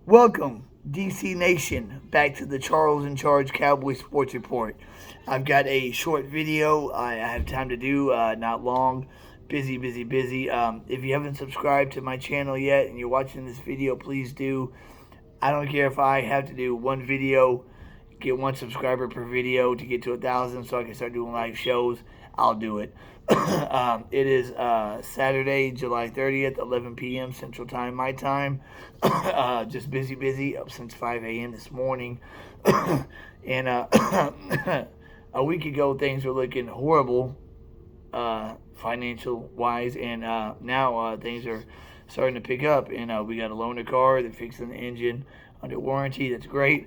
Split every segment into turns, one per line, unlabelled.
Welcome, DC Nation, back to the Charles in Charge Cowboys Sports Report. I've got a short video I have time to do, not long. Busy. If you haven't subscribed to my channel yet and you're watching this video, please do. I don't care if I have to do one video, get one subscriber per video to get to 1,000 so I can start doing live shows. I'll do it. It is Saturday, July 30th, 11 p.m. Central Time, my time. Just busy, up since 5 a.m. this morning. And a week ago, things were looking horrible financial-wise, and now things are starting to pick up. And we got a loaner car. They're fixing the engine under warranty. That's great.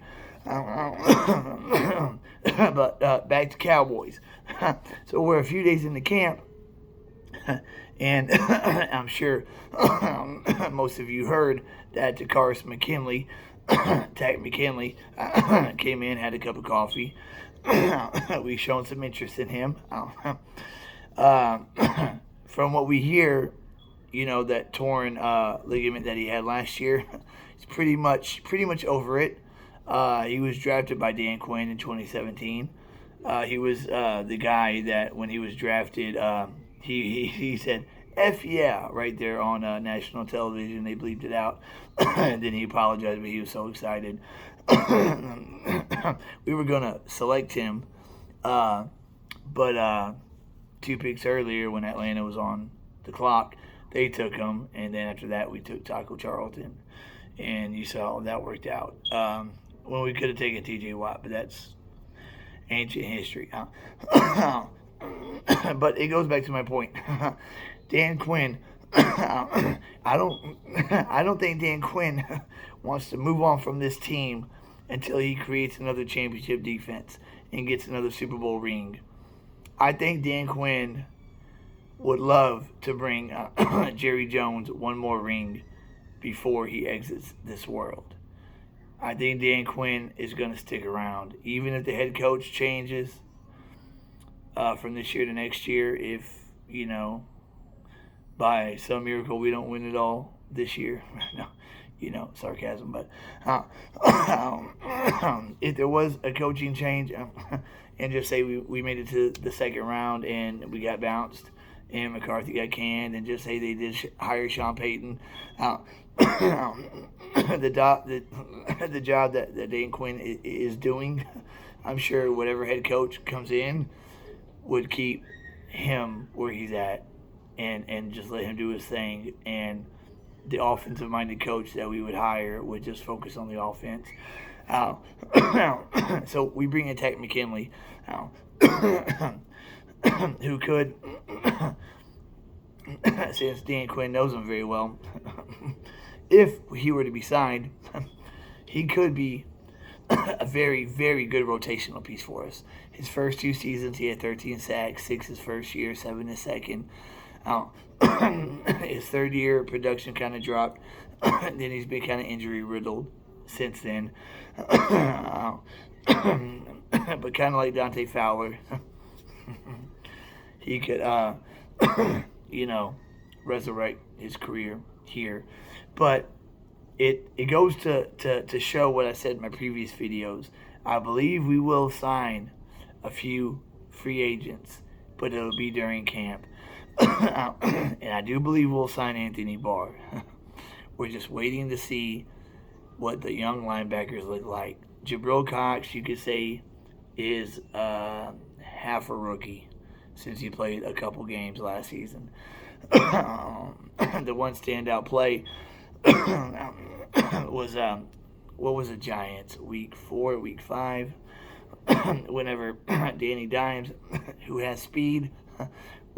But back to Cowboys. So we're a few days into camp, and I'm sure most of you heard that DeCaris McKinley, McKinley, came in, had a cup of coffee. We've shown some interest in him. From what we hear, that torn ligament that he had last year, he's pretty much over it. He was drafted by Dan Quinn in 2017. He was the guy that when he was drafted, he said, F yeah, right there on national television. They bleeped it out. And then he apologized, but he was so excited. We were going to select him, but 2 picks earlier when Atlanta was on the clock, they took him. And then after that, we took Taco Charlton. And you saw how that worked out. Well, we could have taken T.J. Watt, but that's ancient history. But it goes back to my point. Dan Quinn. I don't think Dan Quinn wants to move on from this team until he creates another championship defense and gets another Super Bowl ring. I think Dan Quinn would love to bring Jerry Jones one more ring before he exits this world. I think Dan Quinn is going to stick around. Even if the head coach changes from this year to next year, if, by some miracle we don't win it all this year. No, sarcasm. But if there was a coaching change, and just say we made it to the second round and we got bounced, and McCarthy got canned, and just say they did hire Sean Payton, the job that Dan Quinn is doing, I'm sure whatever head coach comes in would keep him where he's at and just let him do his thing. And the offensive-minded coach that we would hire would just focus on the offense. So we bring in Tech McKinley, who could, since Dan Quinn knows him very well, if he were to be signed, he could be a very, very good rotational piece for us. His first 2 seasons, he had 13 sacks, 6 his first year, 7 his second. His third year, production kind of dropped. Then he's been kind of injury-riddled since then. But kind of like Dante Fowler, he could, resurrect his career here. But it goes to show what I said in my previous videos. I believe we will sign a few free agents, but it'll be during camp. And I do believe we'll sign Anthony Barr. We're just waiting to see what the young linebackers look like. Jabril Cox, you could say, is half a rookie since he played a couple games last season. The one standout play was what was the Giants, week 4, week 5, whenever Danny Dimes, who has speed,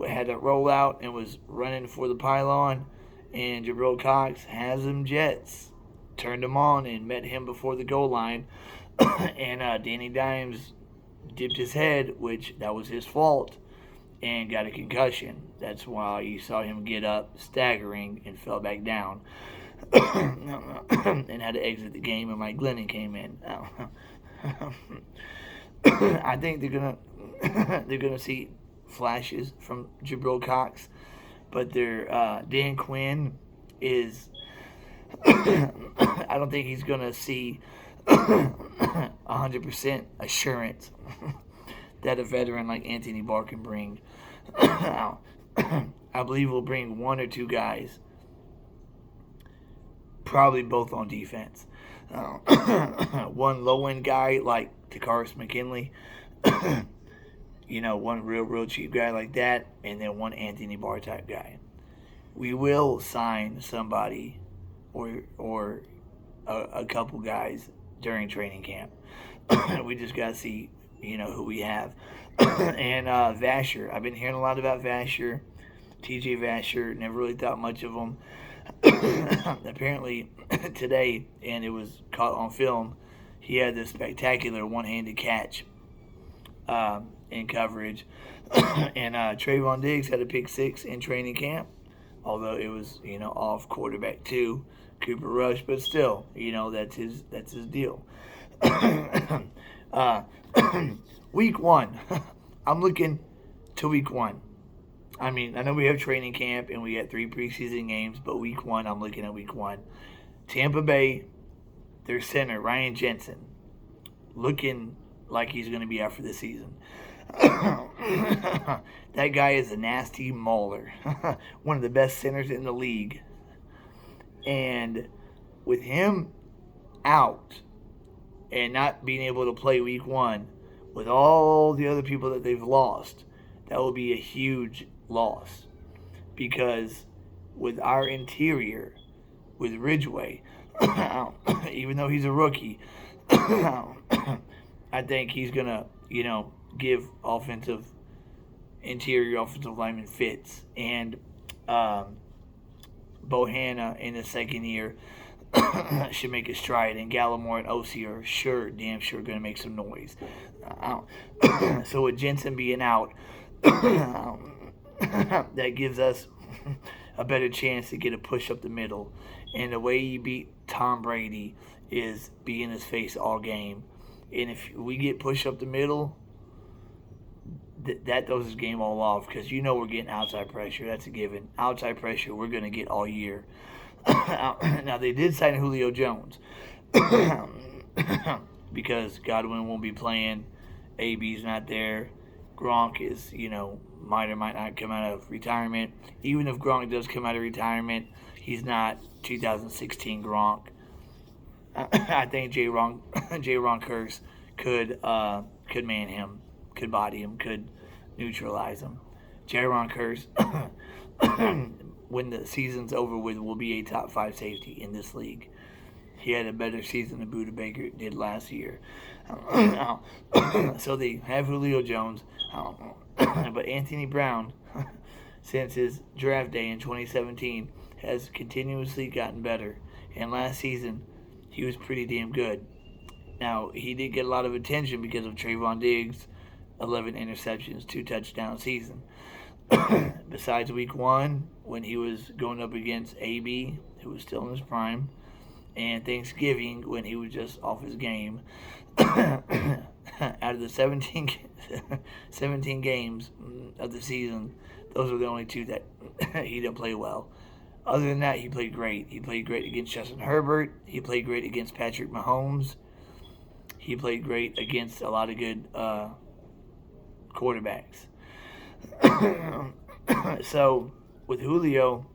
had to roll out and was running for the pylon, and Jabril Cox has them jets, turned him on and met him before the goal line, and Danny Dimes dipped his head, which that was his fault, and got a concussion. That's why you saw him get up staggering and fell back down and had to exit the game, and Mike Glennon came in. I think they're gonna see flashes from Jabril Cox, but Dan Quinn is I don't think he's going to see 100% assurance that a veteran like Anthony Barr can bring. I believe we'll bring one or two guys, probably both on defense. One low-end guy like Takaris McKinley, one real cheap guy like that, and then one Anthony Barr type guy. We will sign somebody or a couple guys during training camp. We just got to see, who we have. And Vasher, I've been hearing a lot about Vasher, TJ Vasher. Never really thought much of him. Apparently today, and it was caught on film, he had this spectacular one-handed catch in coverage. And Trayvon Diggs had a pick six in training camp, although it was off quarterback 2, Cooper Rush, but still that's his deal. Week 1, I'm looking to week 1. I mean, I know we have training camp and we got 3 preseason games, but week 1, I'm looking at week 1. Tampa Bay, their center, Ryan Jensen, looking like he's going to be out for the season. That guy is a nasty mauler. One of the best centers in the league. And with him out and not being able to play week 1, with all the other people that they've lost, that will be a huge loss. Because with our interior, with Ridgeway, even though he's a rookie, I think he's going to, give interior offensive lineman fits. And Bohanna in the second year should make a stride. And Gallimore and OC are damn sure going to make some noise. So with Jensen being out, that gives us a better chance to get a push up the middle. And the way you beat Tom Brady is be in his face all game. And if we get pushed up the middle, that throws his game all off, because we're getting outside pressure. That's a given. Outside pressure we're going to get all year. Now, they did sign Julio Jones because Godwin won't be playing. AB's not there. Gronk is, might or might not come out of retirement. Even if Gronk does come out of retirement, he's not 2016 Gronk. I think J-Ron Curse could man him, could body him, could neutralize him. J-Ron Curse, when the season's over with, will be a top 5 safety in this league. He had a better season than Budda Baker did last year. So they have Julio Jones. But Anthony Brown, since his draft day in 2017, has continuously gotten better. And last season, he was pretty damn good. Now, he did get a lot of attention because of Trayvon Diggs' 11 interceptions, 2 touchdown season. Besides week 1, when he was going up against AB, who was still in his prime, and Thanksgiving, when he was just off his game. Out of the 17 games of the season, those were the only 2 that he didn't play well. Other than that, he played great. He played great against Justin Herbert. He played great against Patrick Mahomes. He played great against a lot of good quarterbacks. So, with Julio,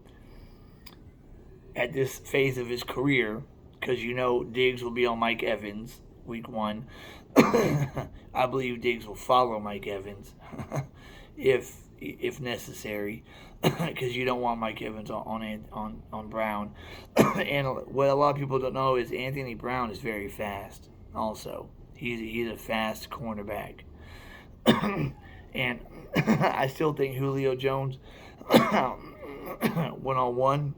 at this phase of his career, because Diggs will be on Mike Evans week 1. I believe Diggs will follow Mike Evans if necessary, because you don't want Mike Evans on Brown. And what a lot of people don't know is Anthony Brown is very fast. Also, he's a fast cornerback. And I still think Julio Jones, one-on-one,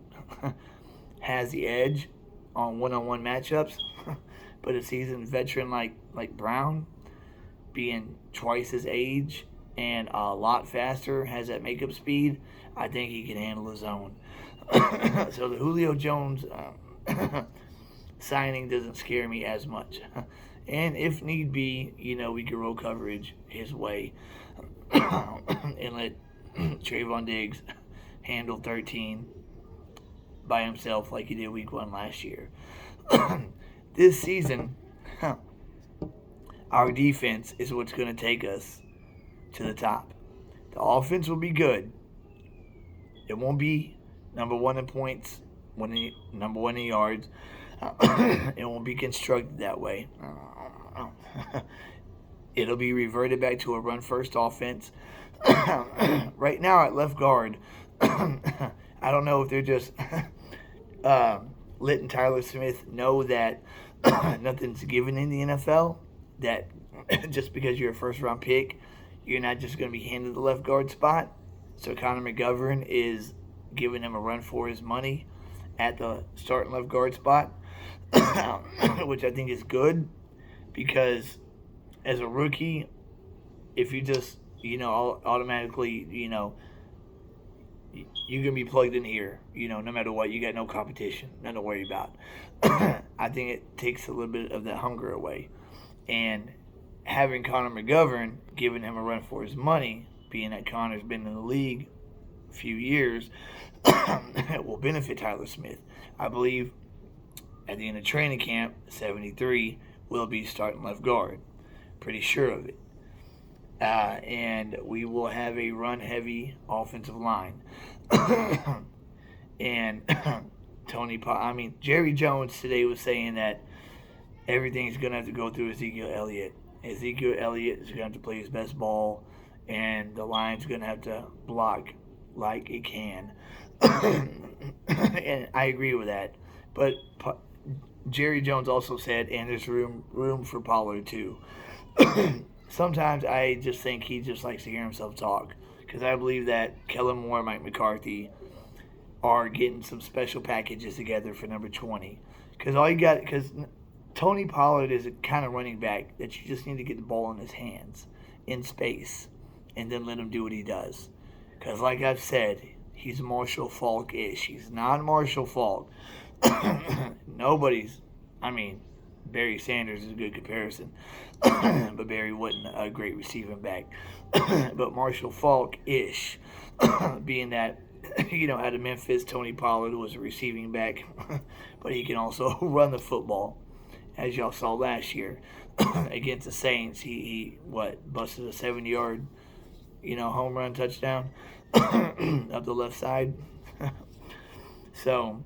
has the edge on one-on-one matchups. But a seasoned veteran like Brown, being twice his age and a lot faster, has that makeup speed, I think he can handle his own. So the Julio Jones signing doesn't scare me as much. And if need be, we can roll coverage his way and let Trayvon Diggs handle 13 by himself like he did week 1 last year. This season, our defense is what's going to take us to the top. The offense will be good. It won't be number 1 in points, number 1 in yards. It won't be constructed that way. It'll be reverted back to a run-first offense. Right now at left guard, I don't know if they're just letting Tyler Smith know that nothing's given in the NFL, that just because you're a first-round pick, you're not just going to be handed the left guard spot. So Connor McGovern is giving him a run for his money at the starting left guard spot, which I think is good, because as a rookie, if you just, automatically, you're going to be plugged in here, no matter what. You got no competition, nothing to worry about. I think it takes a little bit of that hunger away. And having Connor McGovern, giving him a run for his money, being that Connor's been in the league a few years, will benefit Tyler Smith. I believe at the end of training camp, 73 will be starting left guard. Pretty sure of it. And we will have a run-heavy offensive line. And Jerry Jones today was saying that everything's going to have to go through Ezekiel Elliott. Ezekiel Elliott is going to have to play his best ball, and the line's going to have to block like it can. And I agree with that. But Jerry Jones also said, and there's room for Pollard too. Sometimes I just think he just likes to hear himself talk, because I believe that Kellen Moore and Mike McCarthy are getting some special packages together for number 20. Because Tony Pollard is a kind of running back that you just need to get the ball in his hands in space and then let him do what he does. Because like I've said, he's Marshall Faulk-ish. He's not Marshall Faulk. Barry Sanders is a good comparison. But Barry wasn't a great receiving back. But Marshall Faulk-ish, being that, out of Memphis, Tony Pollard was a receiving back. But he can also run the football, as y'all saw last year. Against the Saints, he busted a 7-yard, home run touchdown up the left side. So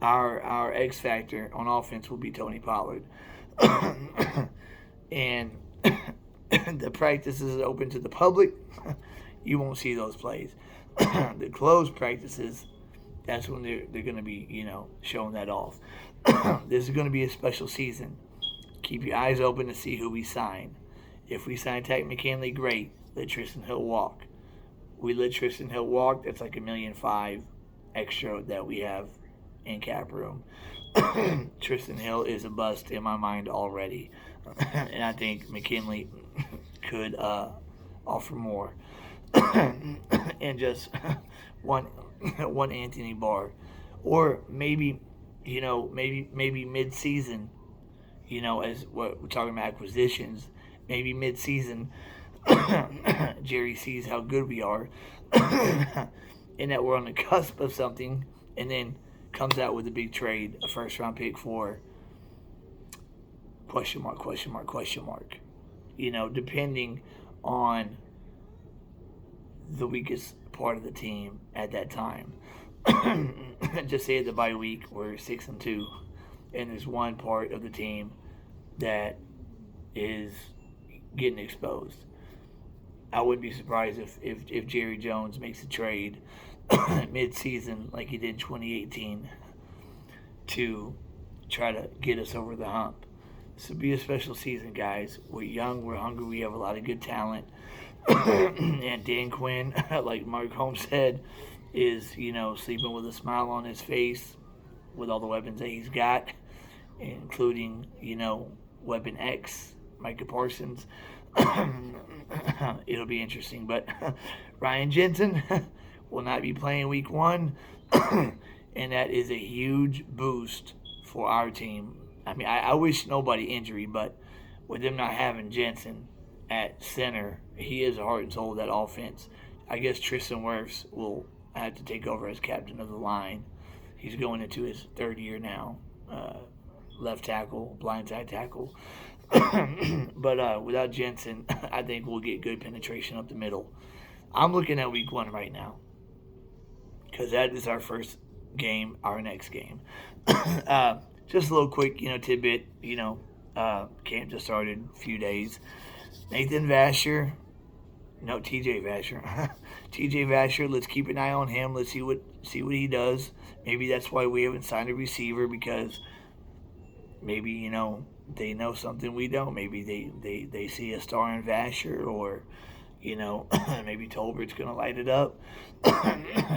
our X factor on offense will be Tony Pollard. And the practices open to the public, you won't see those plays. The closed practices, that's when they're going to be, showing that off. This is going to be a special season. Keep your eyes open to see who we sign. If we sign Tack McKinley, great. Let Tristan Hill walk. We let Tristan Hill walk, that's like $1.5 million extra that we have in cap room. Tristan Hill is a bust in my mind already. And I think McKinley could offer more. And just one Anthony Barr. Or maybe mid-season, as what we're talking about acquisitions, maybe mid-season, Jerry sees how good we are, and that we're on the cusp of something, and then comes out with a big trade, a first-round pick for question mark, depending on the weakest part of the team at that time. Just say at the bye week we're 6-2, and there's one part of the team that is getting exposed. I wouldn't be surprised if Jerry Jones makes a trade mid-season like he did in 2018 to try to get us over the hump. This will be a special season, guys. We're young, we're hungry, we have a lot of good talent. And Dan Quinn, like Mark Holmes said, is, sleeping with a smile on his face with all the weapons that he's got, including, Weapon X, Micah Parsons. It'll be interesting. But Ryan Jensen will not be playing week 1, and that is a huge boost for our team. I wish nobody injury, but with them not having Jensen at center, he is the heart and soul of that offense. I guess Tristan Wirfs will have to take over as captain of the line, He's going into his third year now. Left tackle, blindside tackle. But without Jensen, I think we'll get good penetration up the middle. I'm looking at week 1 right now because that is our first game, our next game. Just a little quick, tidbit. Camp just started a few days. Nathan Vasher, no, TJ Vasher. TJ Vasher, let's keep an eye on him. Let's see what he does. Maybe that's why we haven't signed a receiver, because maybe, they know something we don't. Maybe they see a star in Vasher, or, maybe Tolbert's going to light it up.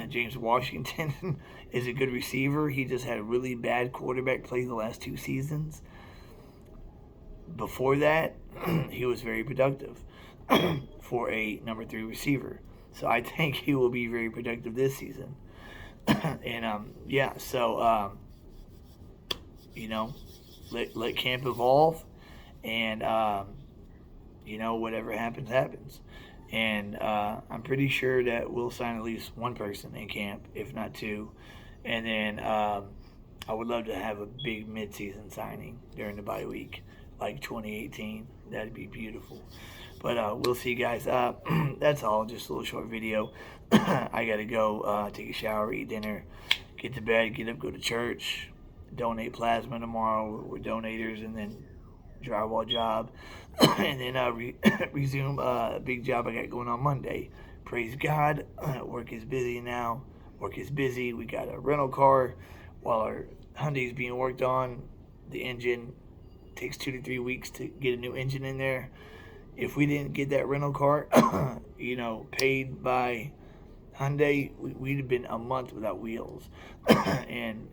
James Washington is a good receiver. He just had a really bad quarterback play the last 2 seasons. Before that, he was very productive for a number 3 receiver. So I think he will be very productive this season. And let camp evolve, and whatever happens. And I'm pretty sure that we'll sign at least 1 person in camp, if not 2. And then I would love to have a big midseason signing during the bye week, like 2018. That'd be beautiful. But we'll see, guys. That's all. Just a little short video. I got to go take a shower, eat dinner, get to bed, get up, go to church, donate plasma tomorrow. We're donators, and then drywall job. And then resume a big job I got going on Monday. Praise God. Work is busy now. Work is busy. We got a rental car while our Hyundai's being worked on. The engine takes 2 to 3 weeks to get a new engine in there. If we didn't get that rental car, paid by Hyundai, we'd have been a month without wheels. And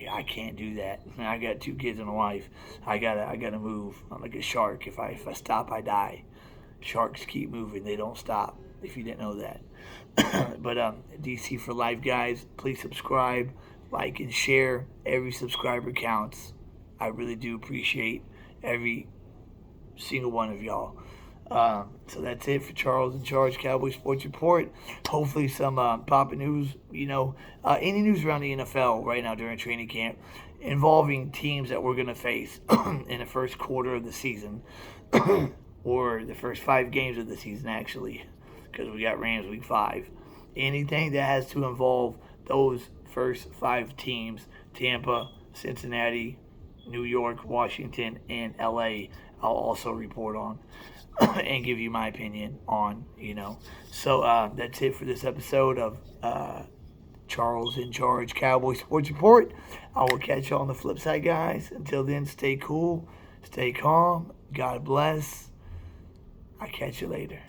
I can't do that. I got 2 kids and a wife. I gotta move. I'm like a shark. If I stop, I die. Sharks keep moving. They don't stop. If you didn't know that. But DC for life, guys. Please subscribe, like, and share. Every subscriber counts. I really do appreciate every single one of y'all. So that's it for Charles in Charge Cowboy Sports Report. Hopefully some popping news, any news around the NFL right now during training camp involving teams that we're going to face in the first quarter of the season, or the first 5 games of the season, actually, because we got Rams week 5. Anything that has to involve those first 5 teams, Tampa, Cincinnati, New York, Washington, and LA, I'll also report on and give you my opinion on, So that's it for this episode of Charles in Charge Cowboy Sports Report. I will catch you on the flip side, guys. Until then, stay cool, stay calm. God bless. I'll catch you later.